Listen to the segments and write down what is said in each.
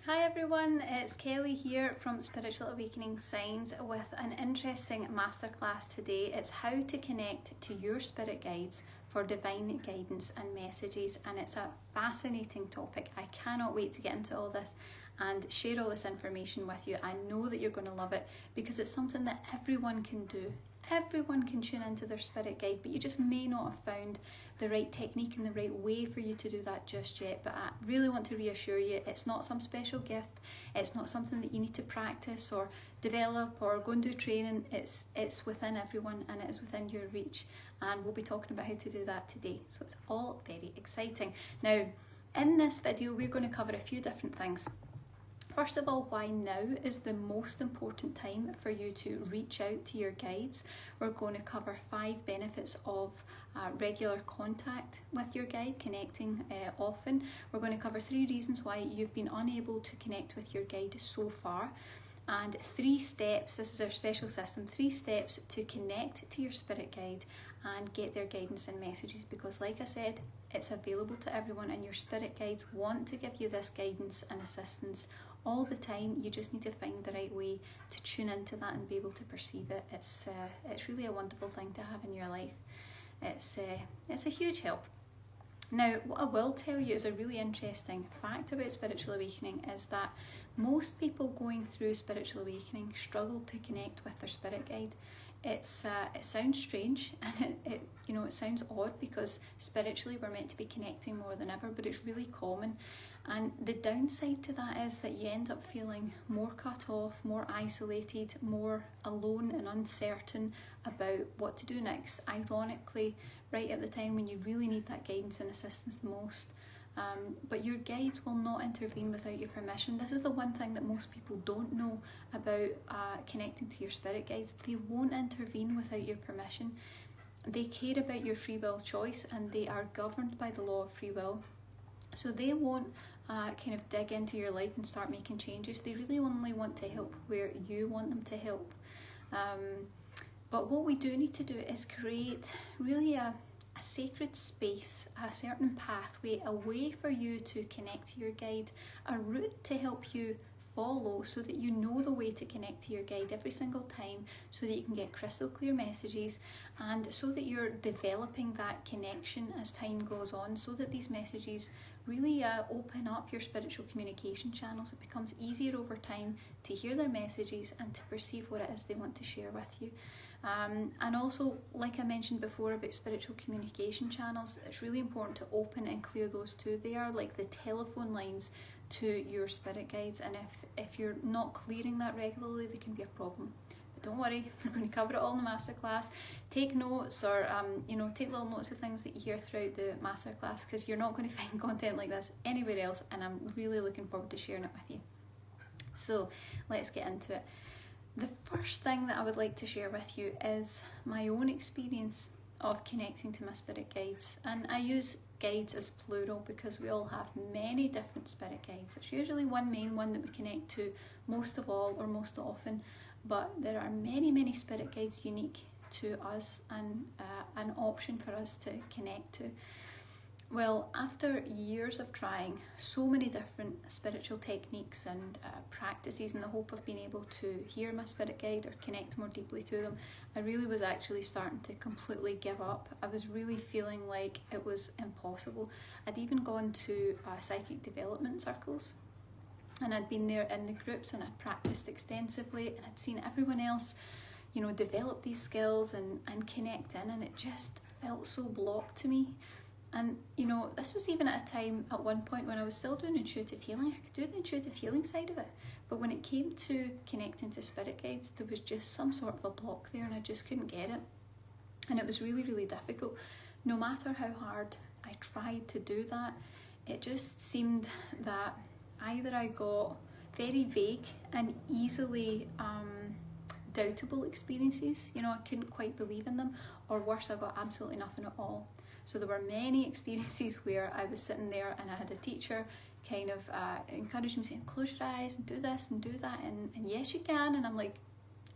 Hi everyone, it's Kelly here from Spiritual Awakening Signs with an interesting masterclass today. It's how to connect to your spirit guides for divine guidance and messages, and it's a fascinating topic. I cannot wait to get into all this and share all this information with you. I know that you're going to love it because it's something that everyone can do. Everyone can tune into their spirit guide, but you just may not have found the right technique and the right way for you to do that just yet. But I really want to reassure you, it's not some special gift. It's not something that you need to practice or develop or go and do training. It's within everyone and it is within your reach. And we'll be talking about how to do that today. So it's all very exciting. Now, in this video, we're going to cover a few different things. First of all, why now is the most important time for you to reach out to your guides. We're going to cover 5 benefits of regular contact with your guide, connecting often. We're going to cover 3 reasons why you've been unable to connect with your guide so far. And 3 steps, this is our special system, 3 steps to connect to your spirit guide and get their guidance and messages, because like I said, it's available to everyone and your spirit guides want to give you this guidance and assistance all the time. You just need to find the right way to tune into that and be able to perceive it. It's really a wonderful thing to have in your life. It's a huge help. Now, what I will tell you is a really interesting fact about spiritual awakening is that most people going through spiritual awakening struggle to connect with their spirit guide. It sounds strange and it sounds odd because spiritually we're meant to be connecting more than ever, but it's really common. And the downside to that is that you end up feeling more cut off, more isolated, more alone and uncertain about what to do next. Ironically, right at the time when you really need that guidance and assistance the most. But your guides will not intervene without your permission. This is the one thing that most people don't know about connecting to your spirit guides. They won't intervene without your permission. They care about your free will choice and they are governed by the law of free will. So they won't kind of dig into your life and start making changes. They really only want to help where you want them to help. But what we do need to do is create really a sacred space, a certain pathway, a way for you to connect to your guide, a route to help you follow so that you know the way to connect to your guide every single time, so that you can get crystal clear messages and so that you're developing that connection as time goes on, so that these messages really open up your spiritual communication channels. It becomes easier over time to hear their messages and to perceive what it is they want to share with you. And also, like I mentioned before about spiritual communication channels, it's really important to open and clear those too. They are like the telephone lines to your spirit guides, and if you're not clearing that regularly, there can be a problem. But don't worry, we're going to cover it all in the masterclass. Take notes or take little notes of things that you hear throughout the masterclass, because you're not going to find content like this anywhere else, and I'm really looking forward to sharing it with you. So let's get into it. The first thing that I would like to share with you is my own experience of connecting to my spirit guides. And I use guides as plural because we all have many different spirit guides. It's usually one main one that we connect to most of all or most often, but there are many spirit guides unique to us and an option for us to connect to. Well, after years of trying so many different spiritual techniques and practices in the hope of being able to hear my spirit guide or connect more deeply to them, I really was actually starting to completely give up. I was really feeling like it was impossible. I'd even gone to psychic development circles, and I'd been there in the groups and I'd practiced extensively and I'd seen everyone else develop these skills and connect in, and it just felt so blocked to me. And this was even at a time at one point when I was still doing intuitive healing. I could do the intuitive healing side of it, but when it came to connecting to spirit guides, there was just some sort of a block there and I just couldn't get it. And it was really difficult. No matter how hard I tried to do that, it just seemed that either I got very vague and easily doubtable experiences, I couldn't quite believe in them, or worse, I got absolutely nothing at all. So there were many experiences where I was sitting there and I had a teacher kind of encourage me, saying, close your eyes and do this and do that, and yes you can. And I'm like,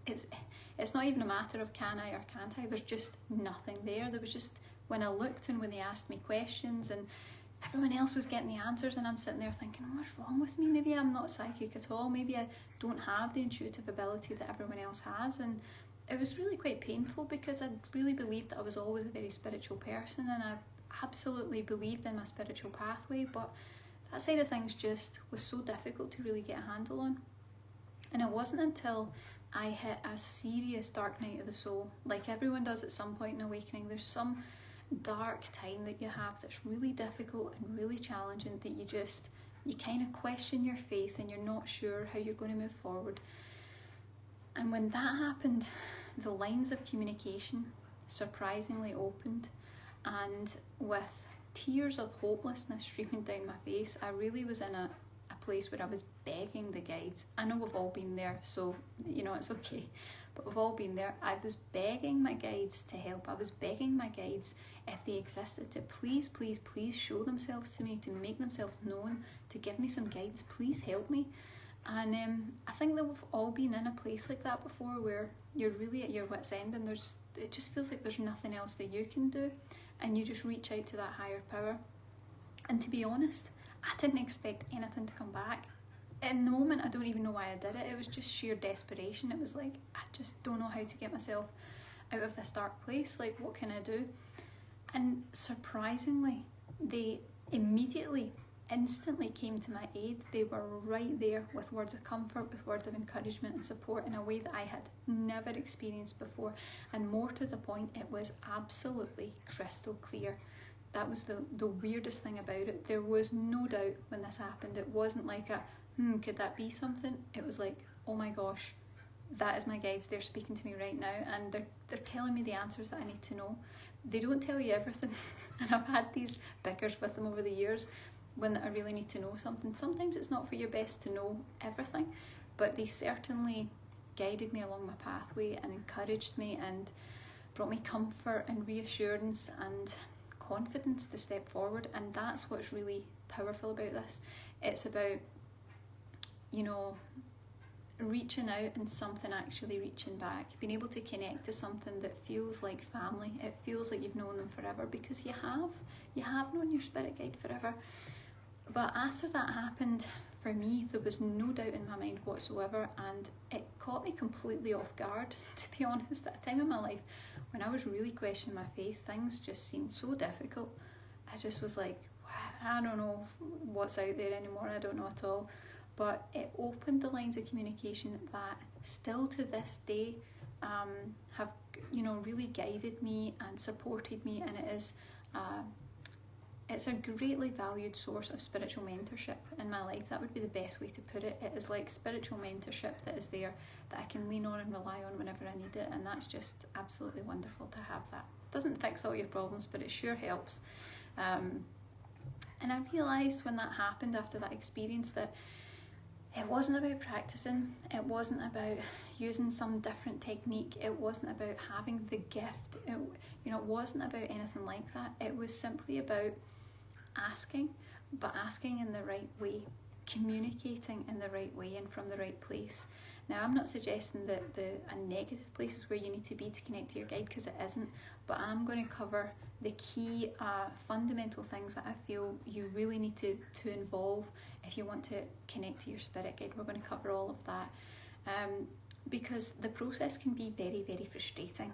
it's not even a matter of can I or can't I, there's just nothing there. There was just, when I looked and when they asked me questions, and everyone else was getting the answers, and I'm sitting there thinking, what's wrong with me? Maybe I'm not psychic at all. Maybe I don't have the intuitive ability that everyone else has. And it was really quite painful, because I really believed that I was always a very spiritual person, and I absolutely believed in my spiritual pathway, but that side of things just was so difficult to really get a handle on. And it wasn't until I hit a serious dark night of the soul, like everyone does at some point in awakening. There's some dark time that you have that's really difficult and really challenging, that you kind of question your faith and you're not sure how you're going to move forward. And when that happened, the lines of communication surprisingly opened, and with tears of hopelessness streaming down my face, I really was in a place where I was begging the guides. I know we've all been there, so it's okay, but we've all been there. I was begging my guides to help. I was begging my guides, if they existed, to please, please, please show themselves to me, to make themselves known, to give me some guidance. Please help me. And I think that we've all been in a place like that before, where you're really at your wit's end, and it just feels like there's nothing else that you can do, and you just reach out to that higher power. And to be honest, I didn't expect anything to come back. In the moment, I don't even know why I did it. It was just sheer desperation. It was like, I just don't know how to get myself out of this dark place. Like, what can I do? And surprisingly, they instantly came to my aid. They were right there with words of comfort, with words of encouragement and support, in a way that I had never experienced before. And more to the point, it was absolutely crystal clear. That was the weirdest thing about it. There was no doubt when this happened. It wasn't like could that be something? It was like, oh my gosh, that is my guides. They're speaking to me right now, and they're telling me the answers that I need to know. They don't tell you everything, and I've had these bickers with them over the years when I really need to know something. Sometimes it's not for your best to know everything, but they certainly guided me along my pathway and encouraged me and brought me comfort and reassurance and confidence to step forward. And that's what's really powerful about this. It's about, reaching out and something actually reaching back, being able to connect to something that feels like family. It feels like you've known them forever, because you have known your spirit guide forever. But after that happened, for me, there was no doubt in my mind whatsoever, and it caught me completely off guard, to be honest. At a time in my life when I was really questioning my faith, things just seemed so difficult. I just was like, I don't know what's out there anymore, I don't know at all. But it opened the lines of communication that still to this day have really guided me and supported me, and it is it's a greatly valued source of spiritual mentorship in my life. That would be the best way to put it. It is like spiritual mentorship that is there, that I can lean on and rely on whenever I need it, and that's just absolutely wonderful to have that. It doesn't fix all your problems, but it sure helps. And I realised when that happened, after that experience, that it wasn't about practicing, it wasn't about using some different technique, it wasn't about having the gift, it wasn't about anything like that. It was simply about asking, but asking in the right way, communicating in the right way and from the right place. Now, I'm not suggesting that a negative place is where you need to be to connect to your guide, because it isn't, but I'm going to cover the key fundamental things that I feel you really need to involve if you want to connect to your spirit guide. We're going to cover all of that, because the process can be very, very frustrating.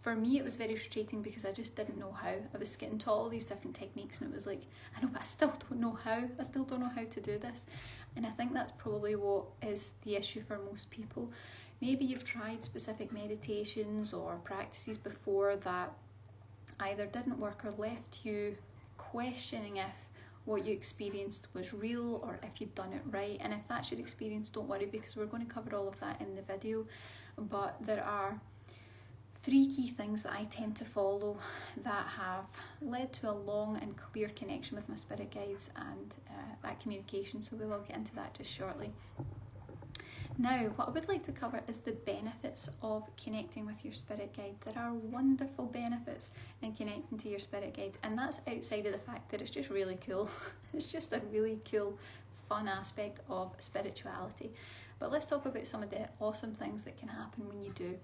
For me, it was very frustrating because I just didn't know how. I was getting taught all these different techniques, and it was like, I know, but I still don't know how. I still don't know how to do this. And I think that's probably what is the issue for most people. Maybe you've tried specific meditations or practices before that either didn't work or left you questioning if what you experienced was real or if you'd done it right. And if that's your experience, don't worry, because we're going to cover all of that in the video. But there are 3 key things that I tend to follow that have led to a long and clear connection with my spirit guides and that communication, so we will get into that just shortly. Now, what I would like to cover is the benefits of connecting with your spirit guide. There are wonderful benefits in connecting to your spirit guide, and that's outside of the fact that it's just really cool. It's just a really cool, fun aspect of spirituality. But let's talk about some of the awesome things that can happen when you do.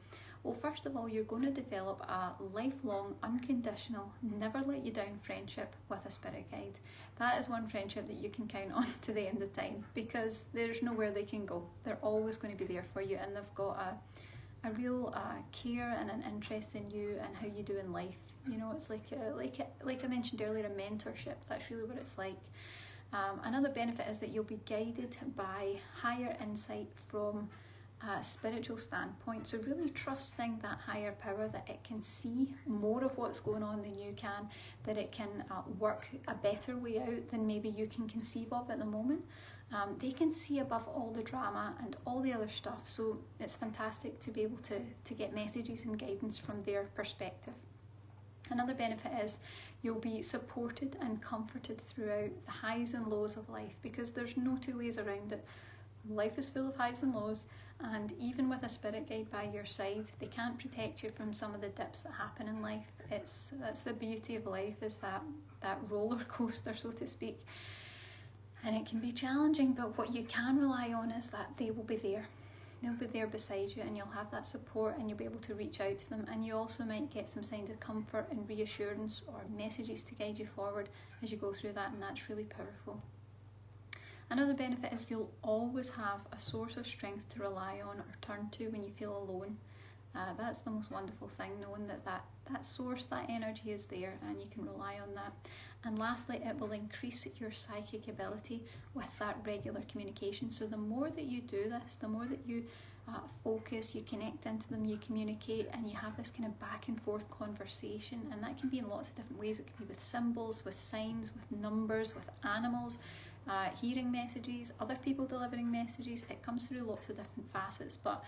Well, first of all, you're going to develop a lifelong, unconditional, never let you down friendship with a spirit guide. That is one friendship that you can count on to the end of time, because there's nowhere they can go. They're always going to be there for you, and they've got a real care and an interest in you and how you do in life. You know, it's like I mentioned earlier, a mentorship. That's really what it's like. Another benefit is that you'll be guided by higher insight from a spiritual standpoint. So really trusting that higher power, that it can see more of what's going on than you can, that it can work a better way out than maybe you can conceive of at the moment. They can see above all the drama and all the other stuff, so it's fantastic to be able to get messages and guidance from their perspective. Another benefit is you'll be supported and comforted throughout the highs and lows of life, because there's no two ways around it. Life is full of highs and lows, and even with a spirit guide by your side, they can't protect you from some of the dips that happen in life. That's the beauty of life, is that roller coaster, so to speak. And it can be challenging, but what you can rely on is that they will be there. They'll be there beside you, and you'll have that support, and you'll be able to reach out to them. And you also might get some signs of comfort and reassurance, or messages to guide you forward as you go through that, and that's really powerful. Another benefit is you'll always have a source of strength to rely on or turn to when you feel alone. That's the most wonderful thing, knowing that source, that energy is there, and you can rely on that. And lastly, it will increase your psychic ability with that regular communication. So the more that you do this, the more that you focus, you connect into them, you communicate, and you have this kind of back and forth conversation. And that can be in lots of different ways. It can be with symbols, with signs, with numbers, with animals, hearing messages, other people delivering messages. It comes through lots of different facets, but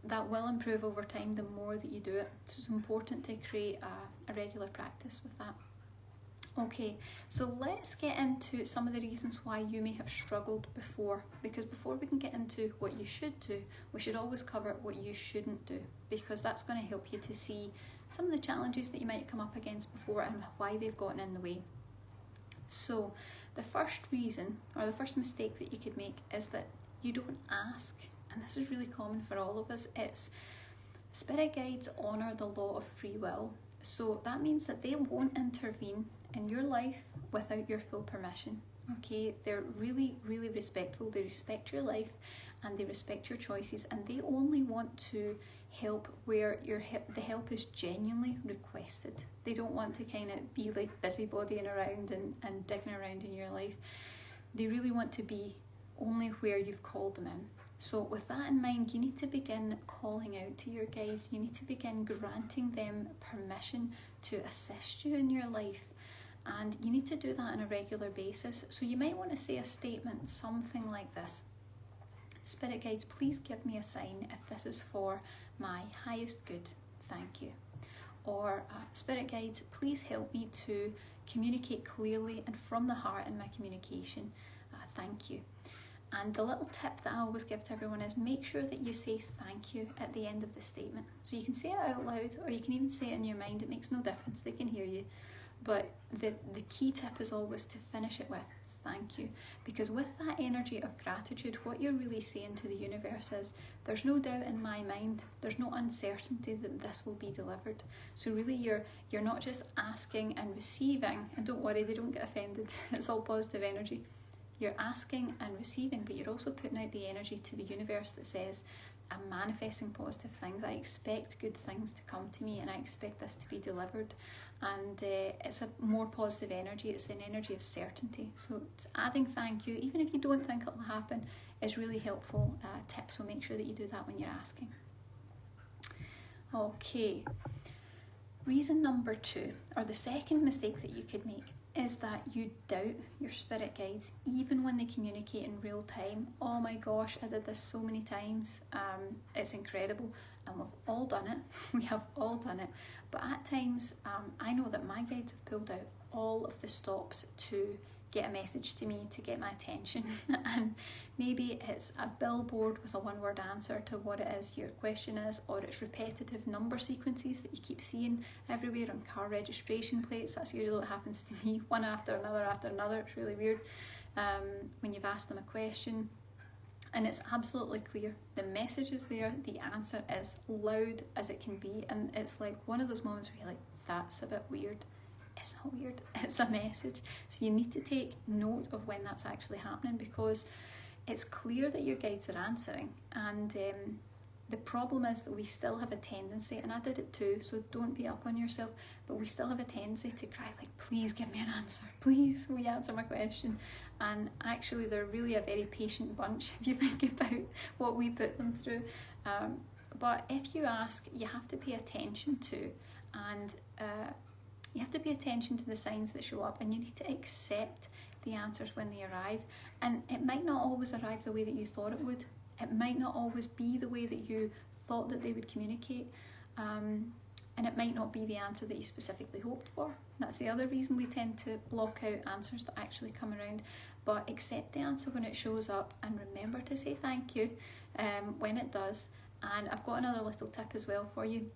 that will improve over time the more that you do it. So it's important to create a regular practice with that. Okay, so let's get into some of the reasons why you may have struggled before, because before we can get into what you should do, we should always cover what you shouldn't do, because that's going to help you to see some of the challenges that you might come up against before and why they've gotten in the way. So the first reason, or the first mistake that you could make, is that you don't ask. And this is really common for all of us. It's spirit guides honour the law of free will. So that means that they won't intervene in your life without your full permission. Okay, they're really, really respectful. They respect your life and they respect your choices, and they only want to help where the help is genuinely requested. They don't want to kind of be like busybodying around and digging around in your life. They really want to be only where you've called them in. So with that in mind, you need to begin calling out to your guides. You need to begin granting them permission to assist you in your life. And you need to do that on a regular basis. So you might want to say a statement, something like this: Spirit guides, please give me a sign if this is for my highest good. Thank you. Or Spirit guides, please help me to communicate clearly and from the heart in my communication. Thank you. And the little tip that I always give to everyone is make sure that you say thank you at the end of the statement. So you can say it out loud, or you can even say it in your mind. It makes no difference, they can hear you. But the key tip is always to finish it with thank you. Because with that energy of gratitude, what you're really saying to the universe is, there's no doubt in my mind, there's no uncertainty that this will be delivered. So really you're not just asking and receiving, and don't worry, they don't get offended, it's all positive energy. You're asking and receiving, but you're also putting out the energy to the universe that says, I'm manifesting positive things. I expect good things to come to me, and I expect this to be delivered. And it's a more positive energy. It's an energy of certainty. So it's adding thank you, even if you don't think it'll happen, is really helpful tip. So make sure that you do that when you're asking. Okay. Reason number 2, or the second mistake that you could make, is that you doubt your spirit guides even when they communicate in real time. Oh my gosh, I did this so many times. It's incredible, and we've all done it. We have all done it. But at times, I know that my guides have pulled out all of the stops to get a message to me, to get my attention. And maybe it's a billboard with a one-word answer to what it is your question is, or it's repetitive number sequences that you keep seeing everywhere on car registration plates. That's usually what happens to me, one after another. It's really weird. When you've asked them a question, And it's absolutely clear. The message is there, the answer is loud as it can be, and it's like one of those moments where you're like, that's a bit weird. It's not weird, it's a message. So you need to take note of when that's actually happening, because it's clear that your guides are answering. And the problem is that we still have a tendency, and I did it too, so don't be up on yourself, but we still have a tendency to cry like, please give me an answer, please will you answer my question. And actually they're really a very patient bunch if you think about what we put them through. But if you ask, you have to pay attention to, and you have to pay attention to the signs that show up, and you need to accept the answers when they arrive. And it might not always arrive the way that you thought it would. It might not always be the way that you thought that they would communicate. And it might not be the answer that you specifically hoped for. That's the other reason we tend to block out answers that actually come around. But accept the answer when it shows up, and remember to say thank you when it does. And I've got another little tip as well for you.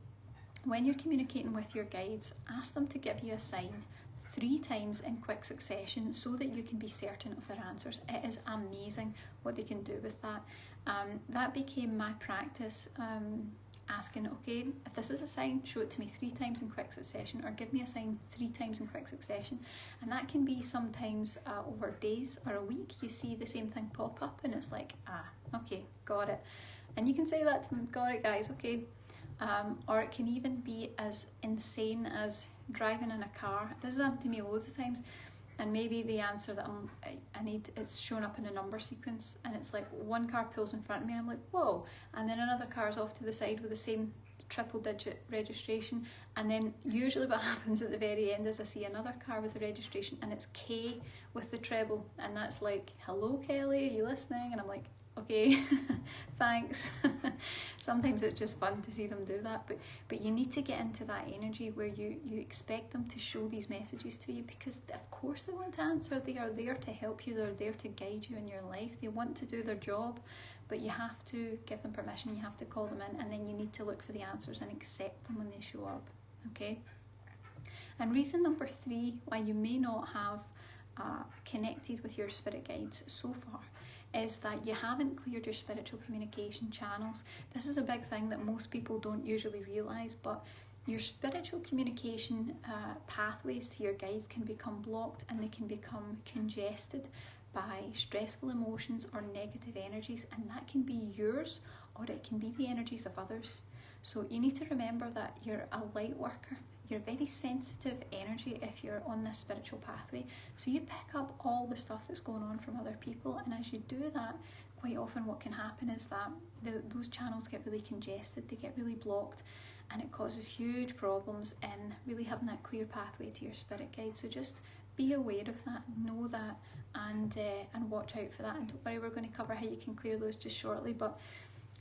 When you're communicating with your guides, ask them to give you a sign 3 times in quick succession so that you can be certain of their answers. It is amazing what they can do with that. That became my practice, asking, okay, if this is a sign, show it to me 3 times in quick succession, or give me a sign 3 times in quick succession. And that can be sometimes over days or a week. You see the same thing pop up and it's like, okay, got it. And you can say that to them, got it guys, okay. Or it can even be as insane as driving in a car. This has happened to me loads of times, and maybe the answer that I need is shown up in a number sequence, and it's like one car pulls in front of me and I'm like, whoa, and then another car's off to the side with the same 3-digit registration, and then usually what happens at the very end is I see another car with the registration and it's K with the treble, and that's like, hello Kelly, are you listening? And I'm like, okay, thanks. Sometimes it's just fun to see them do that, but you need to get into that energy where you expect them to show these messages to you, because of course they want to answer. They are there to help you, they're there to guide you in your life, they want to do their job, but you have to give them permission, you have to call them in, and then you need to look for the answers and accept them when they show up, okay? And reason number 3 why you may not have connected with your spirit guides so far is that you haven't cleared your spiritual communication channels. This is a big thing that most people don't usually realise, but your spiritual communication pathways to your guides can become blocked, and they can become congested by stressful emotions or negative energies, and that can be yours or it can be the energies of others. So you need to remember that you're a light worker. You're very sensitive energy if you're on this spiritual pathway. So you pick up all the stuff that's going on from other people, and as you do that, quite often what can happen is that those channels get really congested, they get really blocked, and it causes huge problems in really having that clear pathway to your spirit guide. So just be aware of that, know that, and watch out for that. And don't worry, we're going to cover how you can clear those just shortly, but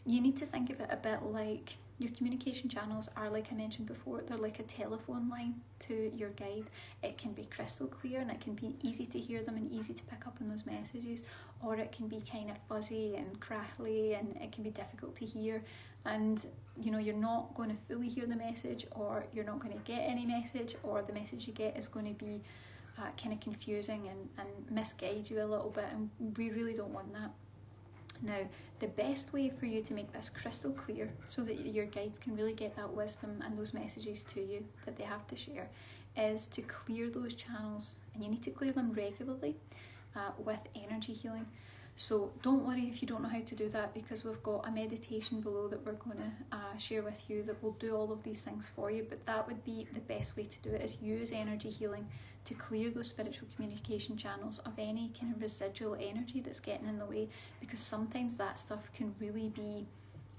you need to think of it a bit like your communication channels are, like I mentioned before, they're like a telephone line to your guide. It can be crystal clear and it can be easy to hear them and easy to pick up on those messages, or it can be kind of fuzzy and crackly and it can be difficult to hear, and you know, you're not going to fully hear the message, or you're not going to get any message, or the message you get is going to be kind of confusing and misguide you a little bit, and we really don't want that. Now, the best way for you to make this crystal clear so that your guides can really get that wisdom and those messages to you that they have to share is to clear those channels, and you need to clear them regularly with energy healing. So don't worry if you don't know how to do that, because we've got a meditation below that we're going to share with you that will do all of these things for you. But that would be the best way to do it, is use energy healing to clear those spiritual communication channels of any kind of residual energy that's getting in the way, because sometimes that stuff can really be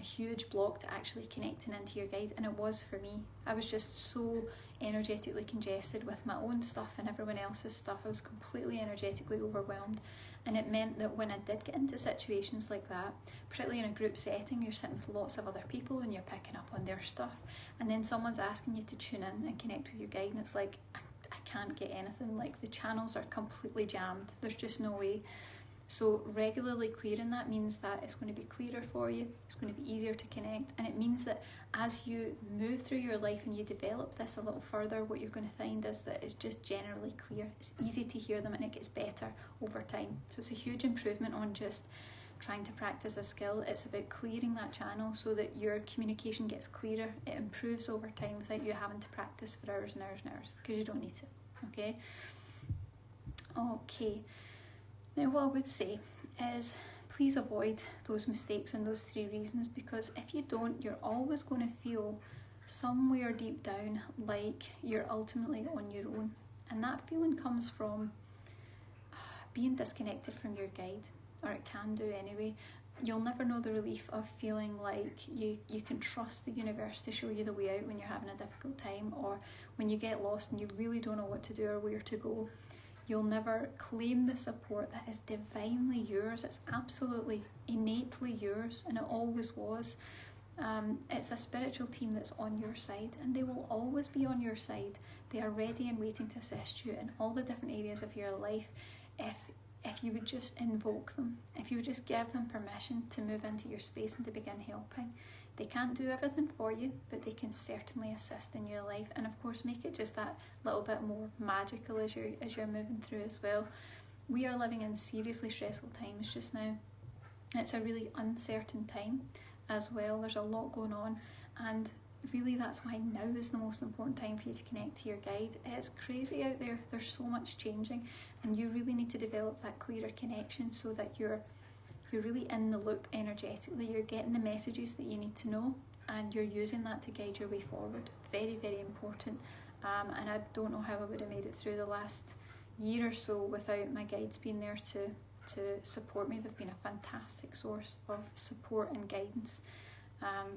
a huge block to actually connecting into your guide, and it was for me. I was just so energetically congested with my own stuff and everyone else's stuff. I was completely energetically overwhelmed, and it meant that when I did get into situations like that, particularly in a group setting, you're sitting with lots of other people and you're picking up on their stuff, and then someone's asking you to tune in and connect with your guide, and it's like, I can't get anything. Like, the channels are completely jammed, there's just no way. So regularly clearing that means that it's going to be clearer for you, it's going to be easier to connect, and it means that as you move through your life and you develop this a little further, what you're going to find is that it's just generally clear, it's easy to hear them, and it gets better over time. So it's a huge improvement on just trying to practice a skill. It's about clearing that channel so that your communication gets clearer. It improves over time without you having to practice for hours and hours and hours, because you don't need to. Okay, now what I would say is please avoid those mistakes and those 3 reasons, because if you don't, you're always going to feel somewhere deep down like you're ultimately on your own. And that feeling comes from being disconnected from your guide, or it can do anyway. You'll never know the relief of feeling like you can trust the universe to show you the way out when you're having a difficult time, or when you get lost and you really don't know what to do or where to go. You'll never claim the support that is divinely yours. It's absolutely innately yours, and it always was. It's a spiritual team that's on your side, and they will always be on your side. They are ready and waiting to assist you in all the different areas of your life if you would just invoke them, if you would just give them permission to move into your space and to begin helping. They can't do everything for you, but they can certainly assist in your life, and of course make it just that little bit more magical as you're moving through as well. We are living in seriously stressful times just now. It's a really uncertain time as well. There's a lot going on, and really that's why now is the most important time for you to connect to your guide. It's crazy out there. There's so much changing, and you really need to develop that clearer connection so that you're really in the loop energetically. You're getting the messages that you need to know, and you're using that to guide your way forward. Very, very important. And I don't know how I would have made it through the last year or so without my guides being there to support me. They've been a fantastic source of support and guidance,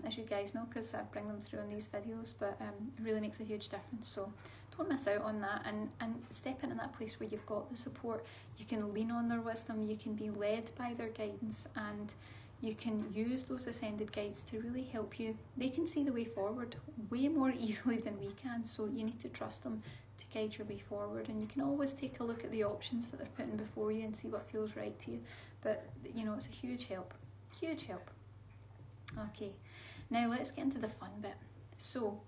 as you guys know, because I bring them through in these videos, but it really makes a huge difference. So don't miss out on that, and step into that place where you've got the support. You can lean on their wisdom, you can be led by their guidance, and you can use those ascended guides to really help you. They can see the way forward way more easily than we can, so you need to trust them to guide your way forward. And you can always take a look at the options that they're putting before you and see what feels right to you, but you know, it's a huge help. Okay, now let's get into the fun bit. So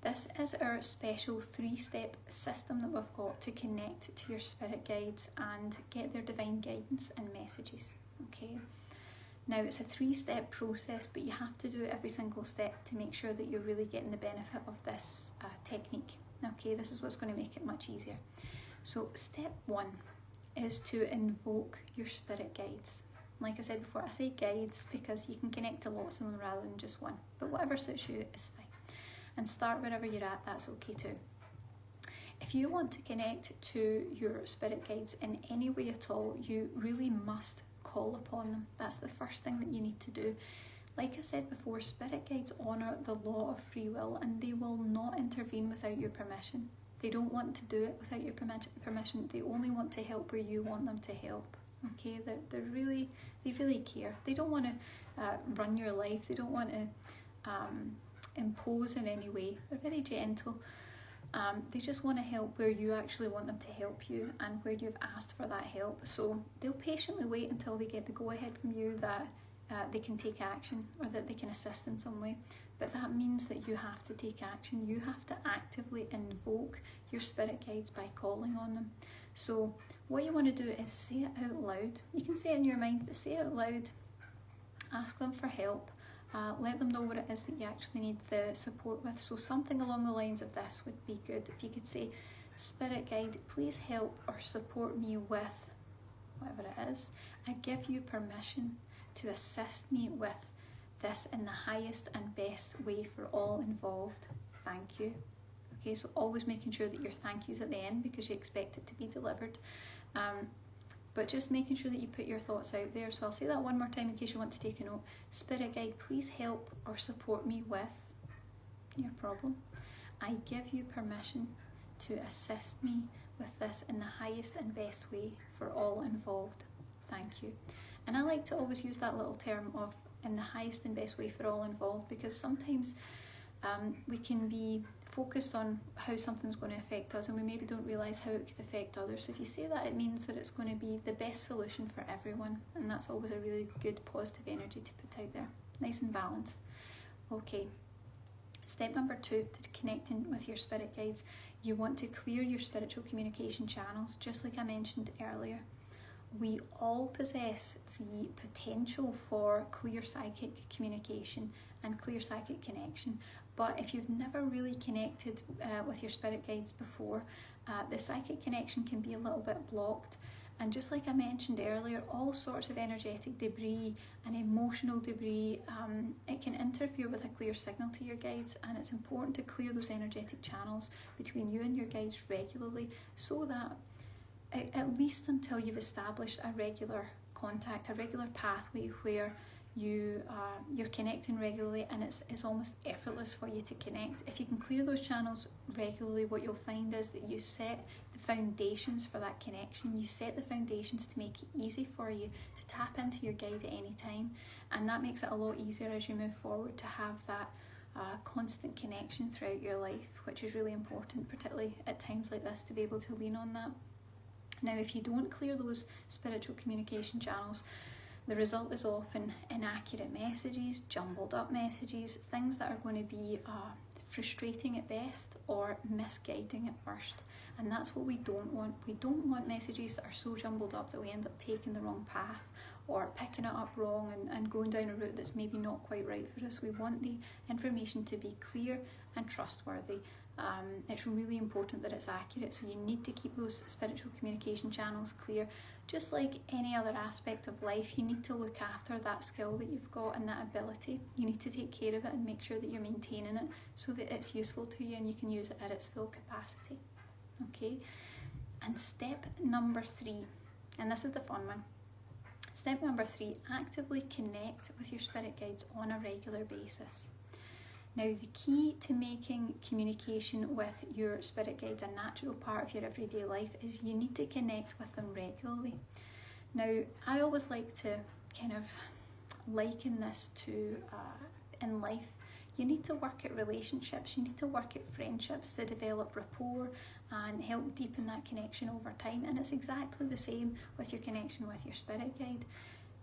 this is our special 3-step system that we've got to connect to your spirit guides and get their divine guidance and messages. Okay, now it's a 3-step process, but you have to do every single step to make sure that you're really getting the benefit of this technique. Okay, this is what's going to make it much easier. So step 1 is to invoke your spirit guides. Like I said before, I say guides because you can connect to lots of them rather than just one, but whatever suits you is fine. And start wherever you're at, that's okay too. If you want to connect to your spirit guides in any way at all, you really must call upon them. That's the first thing that you need to do. Like I said before, spirit guides honour the law of free will, and they will not intervene without your permission. They don't want to do it without your permission. They only want to help where you want them to help. Okay, they really care. They don't want to run your life. They don't want to impose in any way. They're very gentle. They just want to help where you actually want them to help you and where you've asked for that help. So they'll patiently wait until they get the go-ahead from you that they can take action or that they can assist in some way. But that means that you have to take action. You have to actively invoke your spirit guides by calling on them. So what you want to do is say it out loud. You can say it in your mind, but say it out loud. Ask them for help. Let them know what it is that you actually need the support with. So something along the lines of this would be good. If you could say, Spirit Guide, please help or support me with whatever it is. I give you permission to assist me with this in the highest and best way for all involved. Thank you. Okay, so always making sure that your thank yous at the end because you expect it to be delivered. But just making sure that you put your thoughts out there. So I'll say that one more time in case you want to take a note. Spirit Guide, please help or support me with your problem. I give you permission to assist me with this in the highest and best way for all involved. Thank you. And I like to always use that little term of in the highest and best way for all involved, because sometimes we can be focused on how something's going to affect us and we maybe don't realise how it could affect others. So if you say that, it means that it's going to be the best solution for everyone, and that's always a really good positive energy to put out there. Nice and balanced. Okay, step number 2 to connecting with your spirit guides. You want to clear your spiritual communication channels, just like I mentioned earlier. We all possess the potential for clear psychic communication and clear psychic connection, but if you've never really connected with your spirit guides before, the psychic connection can be a little bit blocked. And just like I mentioned earlier, all sorts of energetic debris and emotional debris, it can interfere with a clear signal to your guides, and it's important to clear those energetic channels between you and your guides regularly, so that at least until you've established a regular contact, a regular pathway where you're connecting regularly and it's almost effortless for you to connect. If you can clear those channels regularly, what you'll find is that you set the foundations for that connection. You set the foundations to make it easy for you to tap into your guide at any time, and that makes it a lot easier as you move forward to have that constant connection throughout your life, which is really important, particularly at times like this, to be able to lean on that. Now, if you don't clear those spiritual communication channels, the result is often inaccurate messages, jumbled up messages, things that are going to be frustrating at best or misguiding at worst. And that's what we don't want. We don't want messages that are so jumbled up that we end up taking the wrong path or picking it up wrong and going down a route that's maybe not quite right for us. We want the information to be clear and trustworthy. It's really important that it's accurate, so you need to keep those spiritual communication channels clear. Just like any other aspect of life, you need to look after that skill that you've got and that ability. You need to take care of it and make sure that you're maintaining it so that it's useful to you and you can use it at its full capacity. Okay, and step number 3, and this is the fun one. Step number 3, actively connect with your spirit guides on a regular basis. Now, the key to making communication with your spirit guides a natural part of your everyday life is you need to connect with them regularly. Now, I always like to kind of liken this to in life, you need to work at relationships, you need to work at friendships to develop rapport and help deepen that connection over time. And it's exactly the same with your connection with your spirit guide,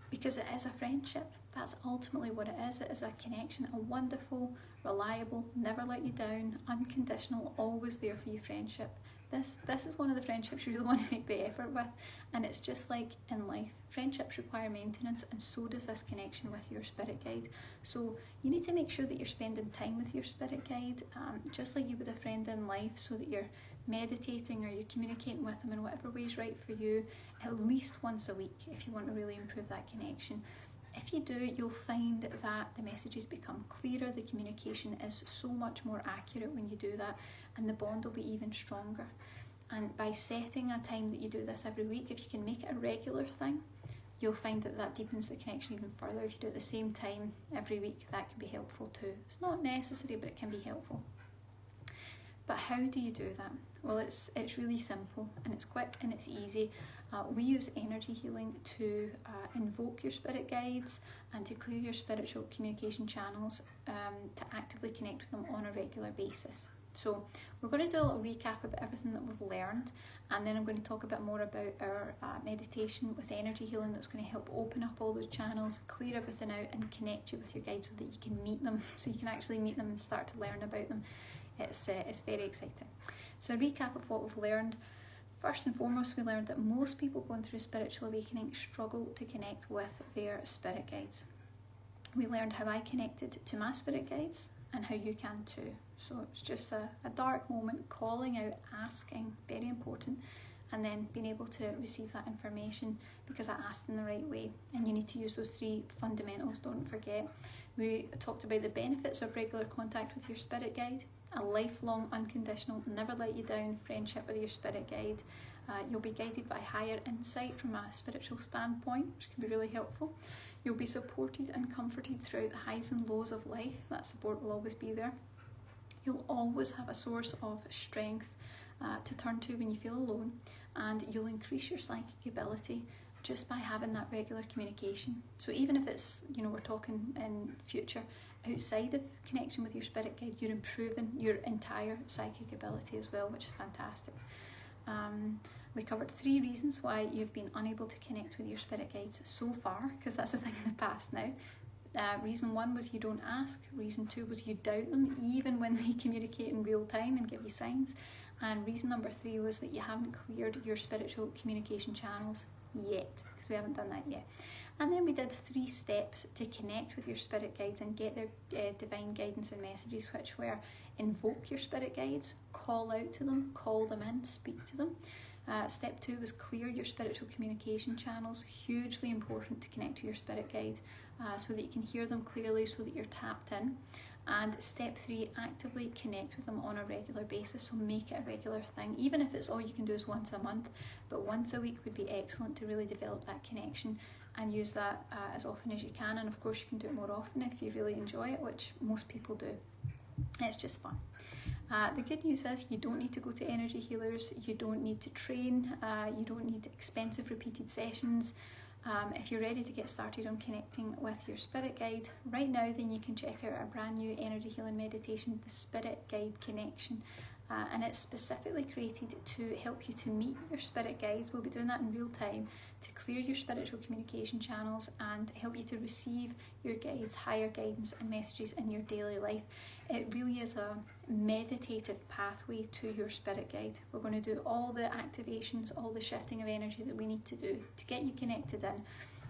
because it is a friendship. That's ultimately what it is. It is a connection, a wonderful, reliable, never let you down, unconditional, always there for you friendship. This is one of the friendships you really want to make the effort with, and it's just like in life. Friendships require maintenance, and so does this connection with your spirit guide. So you need to make sure that you're spending time with your spirit guide, just like you would a friend in life, so that you're meditating or you're communicating with them in whatever way is right for you, at least once a week if you want to really improve that connection. If you do, you'll find that the messages become clearer, the communication is so much more accurate when you do that, and the bond will be even stronger. And by setting a time that you do this every week, if you can make it a regular thing, you'll find that that deepens the connection even further. If you do it at the same time every week, that can be helpful too. It's not necessary, but it can be helpful. But how do you do that? Well, it's really simple, and it's quick and it's easy. We use energy healing to invoke your spirit guides and to clear your spiritual communication channels, to actively connect with them on a regular basis. So we're going to do a little recap about everything that we've learned, and then I'm going to talk a bit more about our meditation with energy healing that's going to help open up all those channels, clear everything out, and connect you with your guides so that you can meet them, so you can actually meet them and start to learn about them. It's very exciting. So a recap of what we've learned. First and foremost, we learned that most people going through spiritual awakening struggle to connect with their spirit guides. We learned how I connected to my spirit guides and how you can too. So it's just a dark moment, calling out, asking, very important, and then being able to receive that information because I asked in the right way. And you need to use those 3 fundamentals, don't forget. We talked about the benefits of regular contact with your spirit guide, a lifelong, unconditional, never let you down friendship with your spirit guide. You'll be guided by higher insight from a spiritual standpoint, which can be really helpful. You'll be supported and comforted throughout the highs and lows of life. That support will always be there. You'll always have a source of strength to turn to when you feel alone, and you'll increase your psychic ability just by having that regular communication. So even if it's, we're talking in future, outside of connection with your spirit guide, you're improving your entire psychic ability as well, which is fantastic. We covered 3 reasons why you've been unable to connect with your spirit guides so far, because that's a thing in the past now. Reason 1 was you don't ask. Reason 2 was you doubt them, even when they communicate in real time and give you signs. And reason number 3 was that you haven't cleared your spiritual communication channels yet, because we haven't done that yet. And then we did 3 steps to connect with your spirit guides and get their divine guidance and messages, which were invoke your spirit guides, call out to them, call them in, speak to them. Step 2 was clear your spiritual communication channels, hugely important to connect to your spirit guide so that you can hear them clearly, so that you're tapped in. And step 3, actively connect with them on a regular basis, so make it a regular thing, even if it's all you can do is once a month, but once a week would be excellent to really develop that connection and use that as often as you can. And of course you can do it more often if you really enjoy it, which most people do. It's just fun. The good news is you don't need to go to energy healers, you don't need to train, you don't need expensive repeated sessions. If you're ready to get started on connecting with your spirit guide right now, then you can check out our brand new energy healing meditation, the Spirit Guide Connection. And it's specifically created to help you to meet your spirit guides. We'll be doing that in real time to clear your spiritual communication channels and help you to receive your guides, higher guidance and messages in your daily life. It really is a meditative pathway to your spirit guide. We're going to do all the activations, all the shifting of energy that we need to do to get you connected in.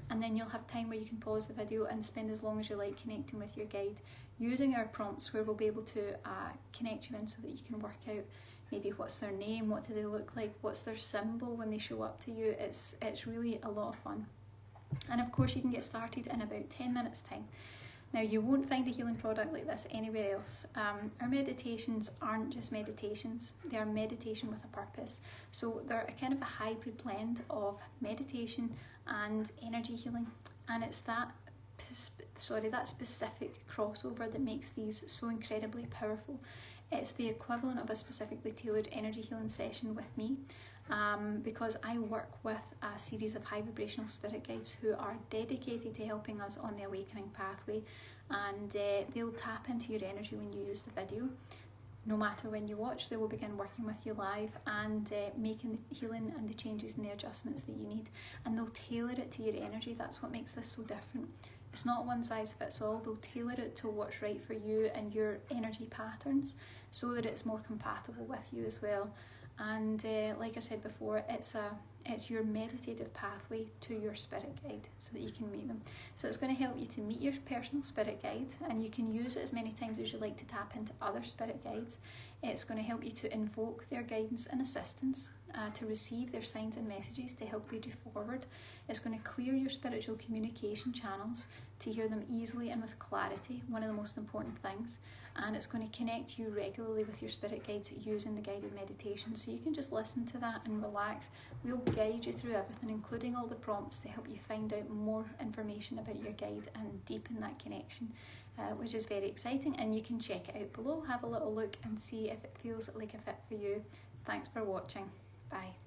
And then you'll have time where you can pause the video and spend as long as you like connecting with your guide, using our prompts where we'll be able to connect you in so that you can work out maybe what's their name, what do they look like, what's their symbol when they show up to you. It's really a lot of fun. And of course you can get started in about 10 minutes time. Now you won't find a healing product like this anywhere else. Our meditations aren't just meditations, they are meditation with a purpose. So they're a kind of a hybrid blend of meditation and energy healing, and it's that specific crossover that makes these so incredibly powerful. It's the equivalent of a specifically tailored energy healing session with me, because I work with a series of high vibrational spirit guides who are dedicated to helping us on the awakening pathway, and they'll tap into your energy when you use the video. No matter when you watch, they will begin working with you live and making the healing and the changes and the adjustments that you need, and they'll tailor it to your energy. That's what makes this so different. It's not one size fits all. They'll tailor it to what's right for you and your energy patterns so that it's more compatible with you as well. And like I said before, it's your meditative pathway to your spirit guide so that you can meet them. So it's going to help you to meet your personal spirit guide, and you can use it as many times as you like to tap into other spirit guides. It's going to help you to invoke their guidance and assistance, to receive their signs and messages to help lead you forward. It's going to clear your spiritual communication channels to hear them easily and with clarity, one of the most important things. And it's going to connect you regularly with your spirit guides using the guided meditation. So you can just listen to that and relax. We'll guide you through everything, including all the prompts to help you find out more information about your guide and deepen that connection, which is very exciting. And you can check it out below, have a little look and see if it feels like a fit for you. Thanks for watching. Bye.